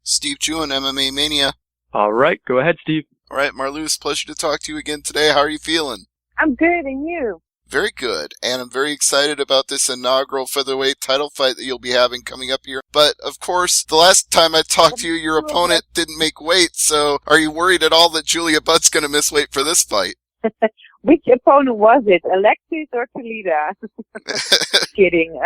Steve Jewin, MMA Mania. All right, go ahead, Steve. All right, Marloes, pleasure to talk to you again today. How are you feeling? I'm good, and you? Very good, and I'm very excited about this inaugural featherweight title fight that you'll be having coming up here. But, of course, the last time I talked to you, your opponent didn't make weight, so are you worried at all that Julia Butt's going to miss weight for this fight? Which opponent was it, Alexis or Talida? Kidding.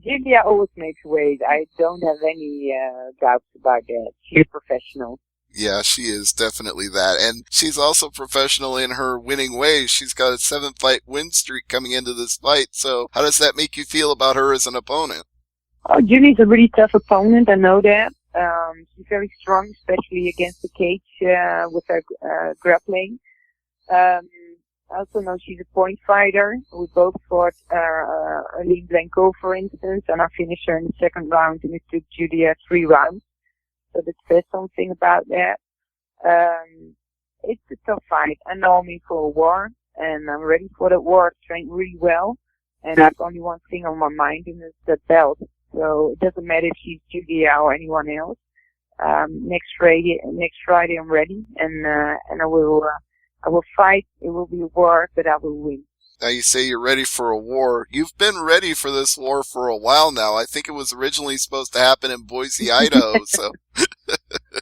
Julia always makes weight. I don't have any doubts about that. She's professional. Yeah, she is definitely that. And she's also professional in her winning ways. She's got a 7-fight win streak coming into this fight. So how does that make you feel about her as an opponent? Oh, Julie's a really tough opponent. I know that. She's very strong, especially against the cage with her grappling. I also know she's a point fighter. We both fought Arlene Blanco, for instance, and I finished her in the second round, and it took Julia 3 rounds. So that says something about that. It's a tough fight. I know I'm in for a war, and I'm ready for that war. I've trained really well, and I have only one thing on my mind, and it's the belt. So it doesn't matter if she's Julia or anyone else. Next Friday I'm ready, and I will fight. It will be a war, but I will win. Now you say you're ready for a war. You've been ready for this war for a while now. I think it was originally supposed to happen in Boise, Idaho. So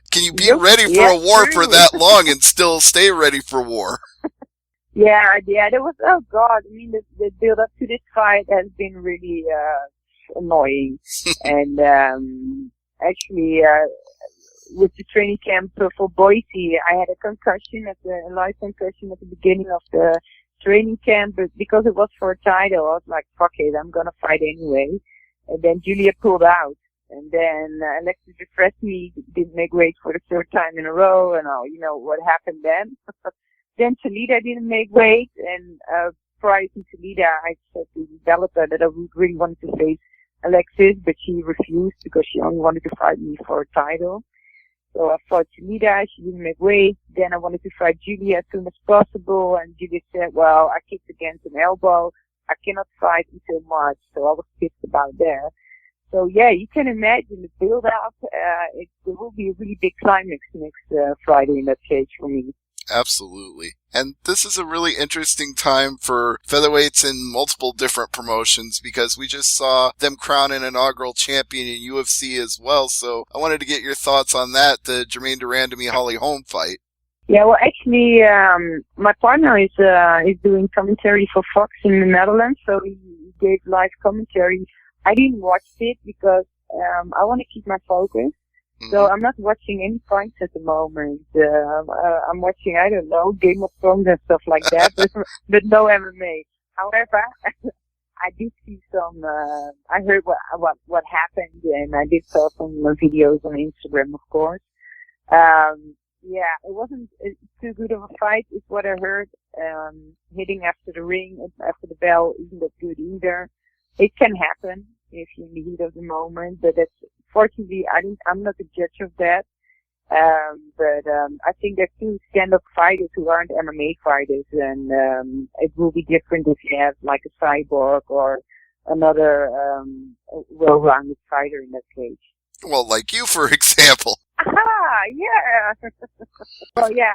can you be ready for a war for that long and still stay ready for war? Yeah. There was, oh God, I mean, the build up to this fight has been really annoying. And actually, with the training camp for Boise, I had a live concussion at the beginning of the training camp, but because it was for a title, I was like, fuck it, I'm gonna fight anyway. And then Julia pulled out. And then Alexis refreshed me, didn't make weight for the 3rd time in a row, and you know what happened then. Then Talida didn't make weight, and prior to Talida, I said to the developer that I would really wanted to face Alexis, but she refused because she only wanted to fight me for a title. So I fought Talida, she didn't make weight. Then I wanted to fight Julia as soon as possible, and Julia said, well, I kicked against an elbow. I cannot fight until March, so I was pissed about that. So yeah, you can imagine the build-up. There will be a really big climax next Friday in that cage for me. Absolutely. And this is a really interesting time for featherweights in multiple different promotions because we just saw them crown an inaugural champion in UFC as well. So I wanted to get your thoughts on that, the Jermaine Durandamy Holly Holm fight. Yeah, well, actually, my partner is doing commentary for Fox in the Netherlands, so he gave live commentary. I didn't watch it because I want to keep my focus. So I'm not watching any fights at the moment. I'm watching, I don't know, Game of Thrones and stuff like that, but no MMA. However, I did see some, I heard what happened, and I did saw some videos on Instagram, of course. Yeah, it wasn't too good of a fight, is what I heard. Hitting after the ring, after the bell, isn't that good either. It can happen if you're in the heat of the moment, but that's, fortunately, I'm not a judge of that. But I think there are 2 stand-up fighters who aren't MMA fighters, and it will be different if you have like a Cyborg or another well-rounded fighter in that cage. Well, like you, for example. Aha, yeah. Well, yeah.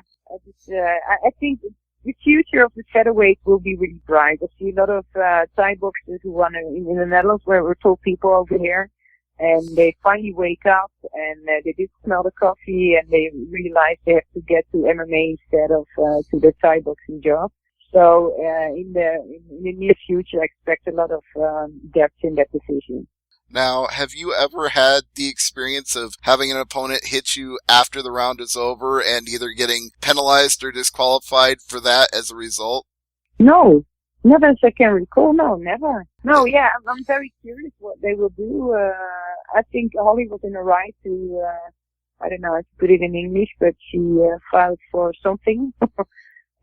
I think the future of the featherweight will be really bright. I see a lot of Thai boxers who want to, in the Netherlands, where we're told people over here, and they finally wake up and they did smell the coffee and they realize they have to get to MMA instead of to the Thai boxing job. So in the near future, I expect a lot of depth in that division. Now, have you ever had the experience of having an opponent hit you after the round is over and either getting penalized or disqualified for that as a result? No, never as I can recall. No, never. No, yeah, I'm very curious what they will do. I think Holly was in the right to, I don't know how to put it in English, but she filed for something.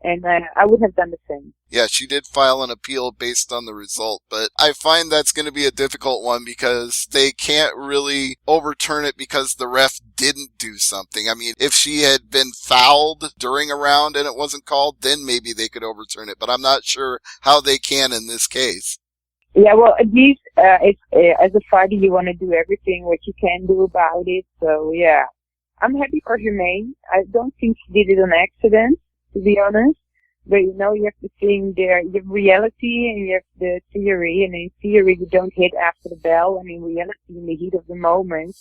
And I would have done the same. Yeah, she did file an appeal based on the result, but I find that's going to be a difficult one because they can't really overturn it because the ref didn't do something. I mean, if she had been fouled during a round and it wasn't called, then maybe they could overturn it, but I'm not sure how they can in this case. Yeah, well, at least as a fighter, you want to do everything what you can do about it. So, yeah. I'm happy for Jermaine. I don't think she did it on accident, to be honest. But you have to think there, you have reality and you have the theory, and in theory you don't hit after the bell, and in reality, in the heat of the moment,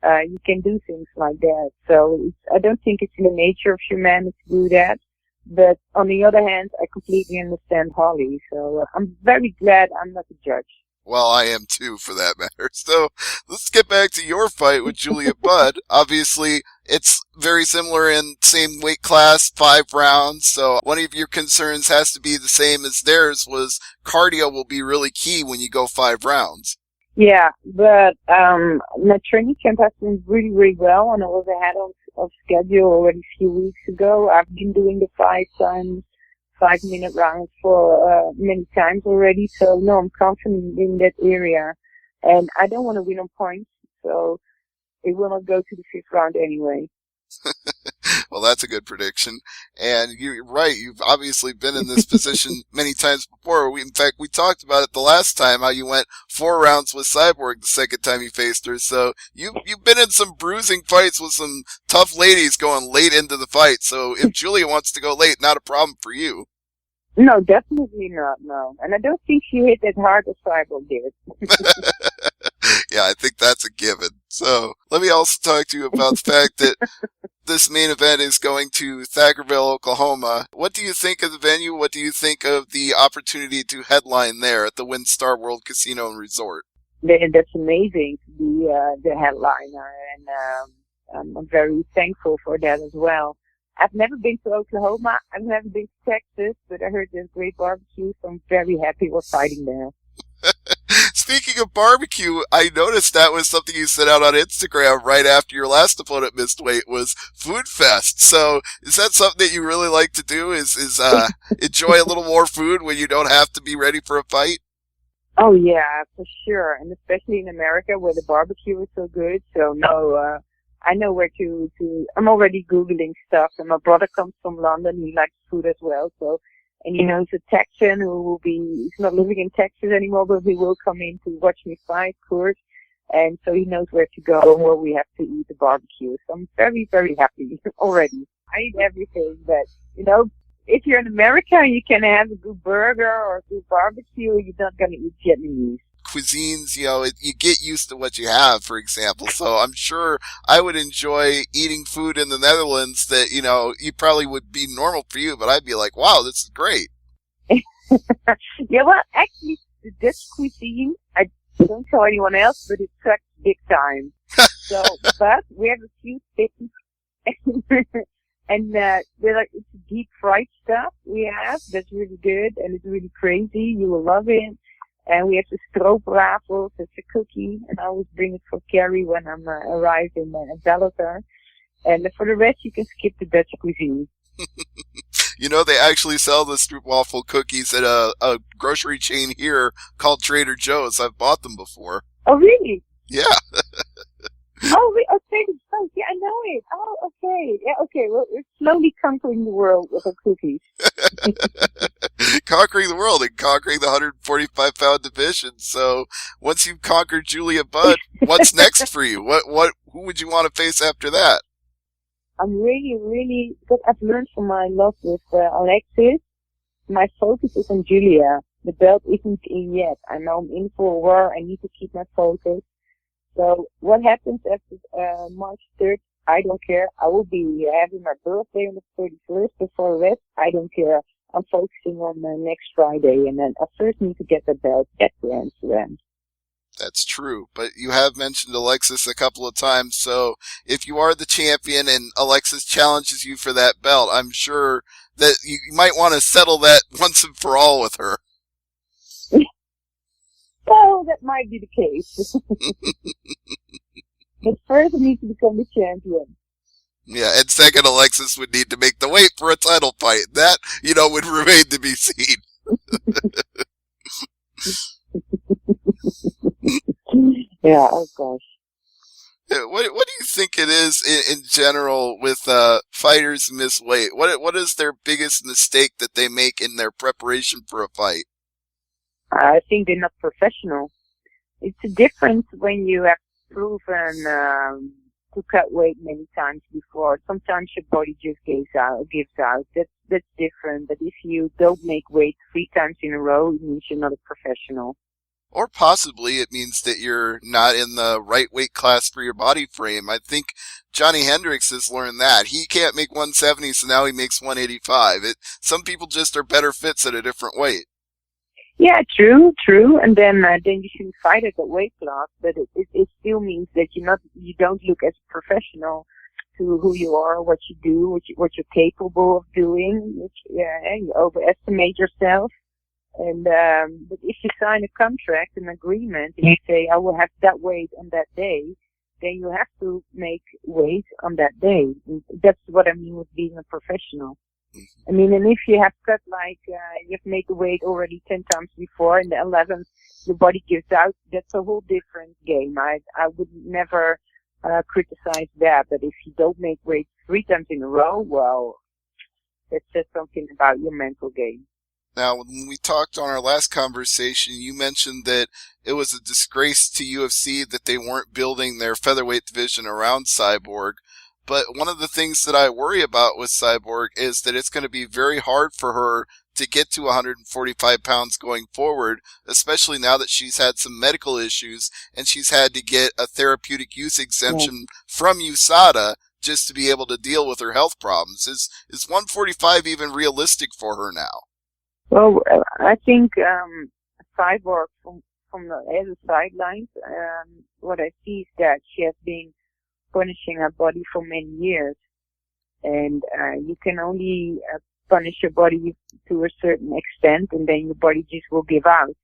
you can do things like that. So I don't think it's in the nature of humanity to do that. But on the other hand, I completely understand Holly. So I'm very glad I'm not a judge. Well, I am too, for that matter. So let's get back to your fight with Julia Budd. Obviously, it's very similar in same weight class, 5 rounds. So one of your concerns has to be the same as theirs, was cardio will be really key when you go 5 rounds. Yeah, but my training camp has been really, really well, and I was ahead of schedule already a few weeks ago. I've been doing the 5-minute rounds for many times already, so no, I'm confident in that area. And I don't want to win on points, so it will not go to the 5th round anyway. Well, that's a good prediction. And you're right, you've obviously been in this position many times before. In fact, we talked about it the last time, how you went 4 rounds with Cyborg the second time you faced her. So you've been in some bruising fights with some tough ladies going late into the fight. So if Julia wants to go late, not a problem for you. No, definitely not, no. And I don't think she hit as hard as Cyborg did. Yeah, I think that's a given. So let me also talk to you about the fact that this main event is going to Thackerville, Oklahoma. What do you think of the venue? What do you think of the opportunity to headline there at the WinStar World Casino and Resort? That's amazing to be the headliner, and I'm very thankful for that as well. I've never been to Oklahoma. I've never been to Texas, but I heard there's great barbecue, so I'm very happy we're fighting there. Speaking of barbecue, I noticed that was something you sent out on Instagram right after your last opponent missed weight, was Food Fest. So is that something that you really like to do, is enjoy a little more food when you don't have to be ready for a fight? Oh yeah, for sure. And especially in America where the barbecue is so good. So no, I know where to, I'm already Googling stuff, and my brother comes from London. He likes food as well. So, and he's a Texan who he's not living in Texas anymore, but he will come in to watch me fight, of course. And so he knows where to go and where we have to eat the barbecue. So I'm very, very happy already. I eat everything, but, if you're in America, you can have a good burger or a good barbecue. You're not going to eat Vietnamese. Cuisines, you get used to what you have, for example. So I'm sure I would enjoy eating food in the Netherlands that, you probably would be normal for you, but I'd be like, wow, this is great. Yeah, well, actually, the Dutch cuisine, I don't tell anyone else, but it sucks big time. So, but we have a few things. And they're like, it's deep fried stuff we have that's really good, and it's really crazy. You will love it. And we have the stroopwafels, it's a cookie, and I always bring it for Carrie when I'm arrived in Bellator. And for the rest, you can skip the Dutch cuisine. They actually sell the stroopwafel cookies at a grocery chain here called Trader Joe's. I've bought them before. Oh, really? Yeah. Trader Joe's. Yeah, I know it. Oh, okay. Yeah, okay. Well, we're slowly conquering the world with our cookies. Conquering the world and conquering the 145-pound division. So once you've conquered Julia Budd, what's next for you? Who would you want to face after that? I'm really, because I've learned from my loss with Alexis, my focus is on Julia. The belt isn't in yet. I know I'm in for a war. I need to keep my focus. So what happens after March 3rd, I don't care. I will be having my birthday on the 31st. Before that, I don't care. I'm focusing on next Friday, and then I first need to get the belt back to Amsterdam. That's true, but you have mentioned Alexis a couple of times, so if you are the champion and Alexis challenges you for that belt, I'm sure that you might want to settle that once and for all with her. Well, that might be the case. But first I need to become the champion. Yeah, and second, Alexis would need to make the weight for a title fight. That, would remain to be seen. Yeah, oh gosh. What do you think it is in general with fighters miss weight? What is their biggest mistake that they make in their preparation for a fight? I think they're not professional. It's a difference when you have proven to cut weight many times before. Sometimes your body just gives out. That's different. But if you don't make weight 3 times in a row, it means you're not a professional. Or possibly it means that you're not in the right weight class for your body frame. I think Johnny Hendricks has learned that. He can't make 170, so now he makes 185. Some people just are better fits at a different weight. Yeah, true. And then you shouldn't fight at the weight class, but it still means that you don't look as a professional to who you are, what you do, what you're capable of doing. You overestimate yourself. And but if you sign a contract, an agreement, and you say I will have that weight on that day, then you have to make weight on that day. And that's what I mean with being a professional. I mean, and if you have cut you've made the weight already 10 times before, and the 11th your body gives out, that's a whole different game. I would never criticize that. But if you don't make weight 3 times in a row, well, that says something about your mental game. Now, when we talked on our last conversation, you mentioned that it was a disgrace to UFC that they weren't building their featherweight division around Cyborg. But one of the things that I worry about with Cyborg is that it's going to be very hard for her to get to 145 pounds going forward, especially now that she's had some medical issues and she's had to get a therapeutic use exemption from USADA just to be able to deal with her health problems. Is 145 even realistic for her now? Well, I think Cyborg from the sidelines, what I see is that she has been punishing her body for many years, and you can only punish your body to a certain extent, and then your body just will give out.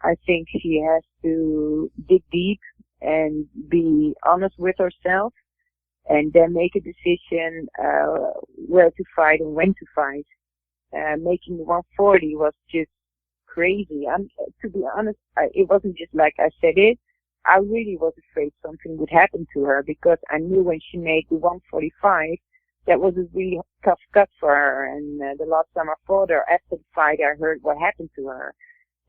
I think she has to dig deep and be honest with herself, and then make a decision where to fight and when to fight. Making the 140 was just crazy. To be honest, it wasn't just like I said it. I really was afraid something would happen to her, because I knew when she made the 145, that was a really tough cut for her. And the last time I fought her, after the fight, I heard what happened to her.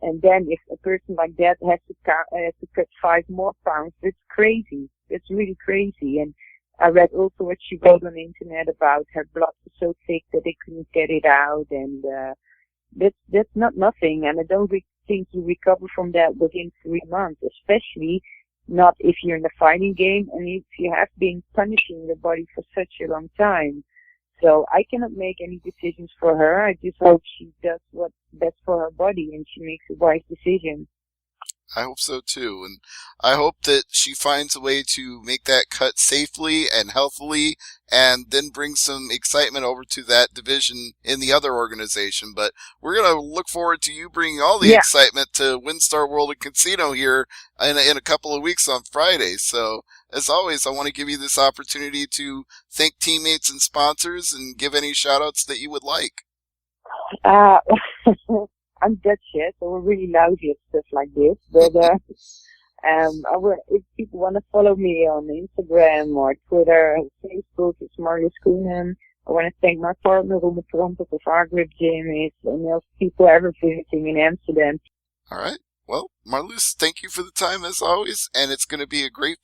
And then if a person like that has to cut 5 more pounds, that's crazy. That's really crazy. And I read also what she wrote on the internet about her blood was so thick that they couldn't get it out, and that's not nothing. And I don't think you recover from that within 3 months, especially not if you're in the fighting game and if you have been punishing your body for such a long time. So I cannot make any decisions for her. I just hope she does what's best for her body and she makes a wise decision. I hope so too, and I hope that she finds a way to make that cut safely and healthily, and then bring some excitement over to that division in the other organization. But we're going to look forward to you bringing all the excitement to WinStar World and Casino here in a couple of weeks on Friday. So, as always, I want to give you this opportunity to thank teammates and sponsors and give any shout-outs that you would like. I'm Dutch, so we're really lousy at stuff like this. But if people want to follow me on Instagram or Twitter, Facebook, it's Marloes Coenen. I want to thank my partner, Ron Trump, of our grip gym, and those people ever visiting in Amsterdam. All right. Well, Marloes, thank you for the time as always, and it's going to be a great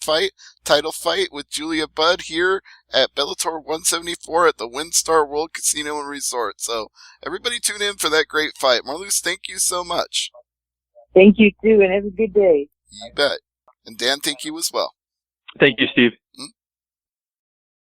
title fight with Julia Budd here at Bellator 174 at the WinStar World Casino and Resort. So everybody tune in for that great fight. Marloes, thank you so much. Thank you too, and have a good day. You bet. And Dan, thank you as well. Thank you, Steve.